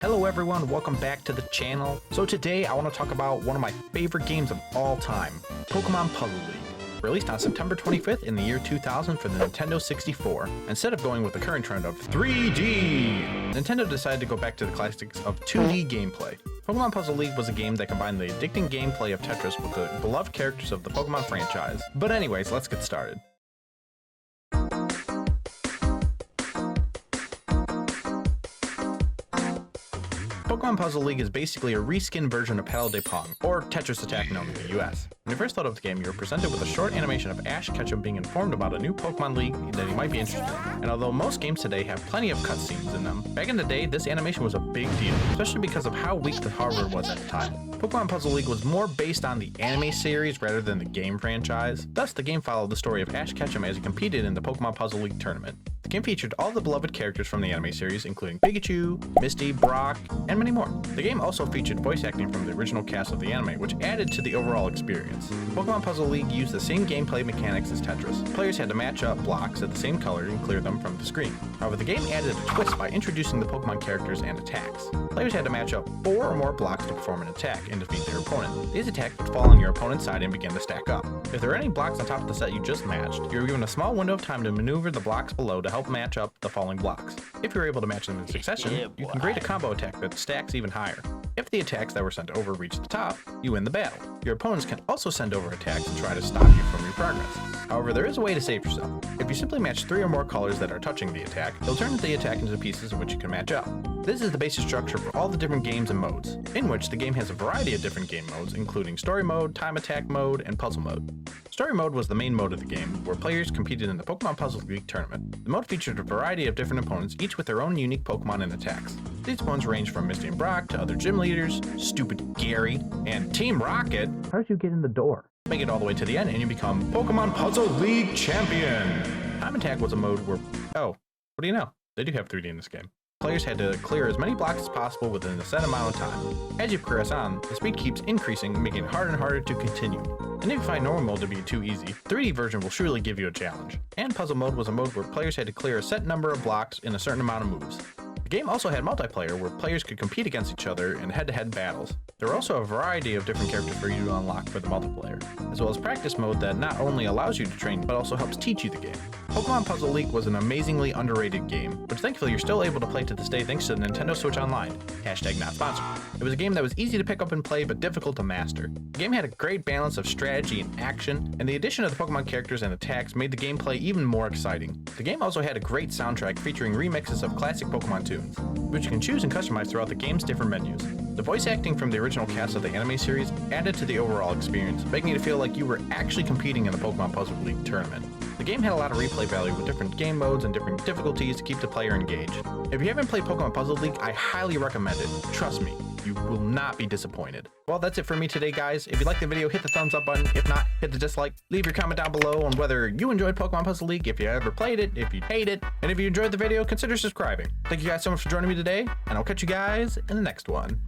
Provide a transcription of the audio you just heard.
Hello everyone, welcome back to the channel. So today I want to talk about one of my favorite games of all time, Pokemon Puzzle League. Released on September 25th in the year 2000 for the Nintendo 64. Instead of going with the current trend of 3D, Nintendo decided to go back to the classics of 2D gameplay. Pokemon Puzzle League was a game that combined the addicting gameplay of Tetris with the beloved characters of the Pokemon franchise. But anyways, let's get started. Pokemon Puzzle League is basically a reskin version of Paddle de Pong, or Tetris Attack known in the US. When you first load up the game, you are presented with a short animation of Ash Ketchum being informed about a new Pokemon League that he might be interested in. And although most games today have plenty of cutscenes in them, back in the day this animation was a big deal, especially because of how weak the hardware was at the time. Pokemon Puzzle League was more based on the anime series rather than the game franchise, thus the game followed the story of Ash Ketchum as he competed in the Pokemon Puzzle League tournament. The game featured all the beloved characters from the anime series, including Pikachu, Misty, Brock, and many more. The game also featured voice acting from the original cast of the anime, which added to the overall experience. Pokemon Puzzle League used the same gameplay mechanics as Tetris. Players had to match up blocks at the same color and clear them from the screen. However, the game added a twist by introducing the Pokemon characters and attacks. Players had to match up 4 or more blocks to perform an attack and defeat their opponent. These attacks would fall on your opponent's side and begin to stack up. If there are any blocks on top of the set you just matched, you are given a small window of time to maneuver the blocks below to help match up the following blocks. If you're able to match them in succession, you can create a combo attack that stacks even higher. If the attacks that were sent over reach the top, you win the battle. Your opponents can also send over attacks and try to stop you from your progress. However, there is a way to save yourself. If you simply match 3 or more colors that are touching the attack, you'll turn the attack into pieces in which you can match up. This is the basic structure for all the different games and modes, in which the game has a variety of different game modes, including Story Mode, Time Attack Mode, and Puzzle Mode. Story Mode was the main mode of the game, where players competed in the Pokemon Puzzle League tournament. The mode featured a variety of different opponents, each with their own unique Pokemon and attacks. These opponents range from Misty and Brock to other gym leaders, Stupid Gary, and Team Rocket. How did you get in the door? Make it all the way to the end and you become Pokemon Puzzle League Champion! Time Attack was a mode where, oh, what do you know? They do have 3D in this game. Players had to clear as many blocks as possible within a set amount of time. As you progress on, the speed keeps increasing, making it harder and harder to continue. And if you find normal mode to be too easy, 3D version will surely give you a challenge. And Puzzle Mode was a mode where players had to clear a set number of blocks in a certain amount of moves. The game also had multiplayer where players could compete against each other in head-to-head battles. There were also a variety of different characters for you to unlock for the multiplayer, as well as practice mode that not only allows you to train but also helps teach you the game. Pokemon Puzzle League was an amazingly underrated game, which thankfully you're still able to play to this day thanks to the Nintendo Switch Online. #not sponsored. It was a game that was easy to pick up and play but difficult to master. The game had a great balance of strategy and action, and the addition of the Pokemon characters and attacks made the gameplay even more exciting. The game also had a great soundtrack featuring remixes of classic Pokemon tunes, which you can choose and customize throughout the game's different menus. The voice acting from the original cast of the anime series added to the overall experience, making it feel like you were actually competing in the Pokemon Puzzle League tournament. The game had a lot of replay value with different game modes and different difficulties to keep the player engaged. If you haven't played Pokemon Puzzle League, I highly recommend it. Trust me, you will not be disappointed. Well, that's it for me today, guys. If you liked the video, hit the thumbs up button. If not, hit the dislike. Leave your comment down below on whether you enjoyed Pokemon Puzzle League, if you ever played it, if you hate it, and if you enjoyed the video, consider subscribing. Thank you guys so much for joining me today, and I'll catch you guys in the next one.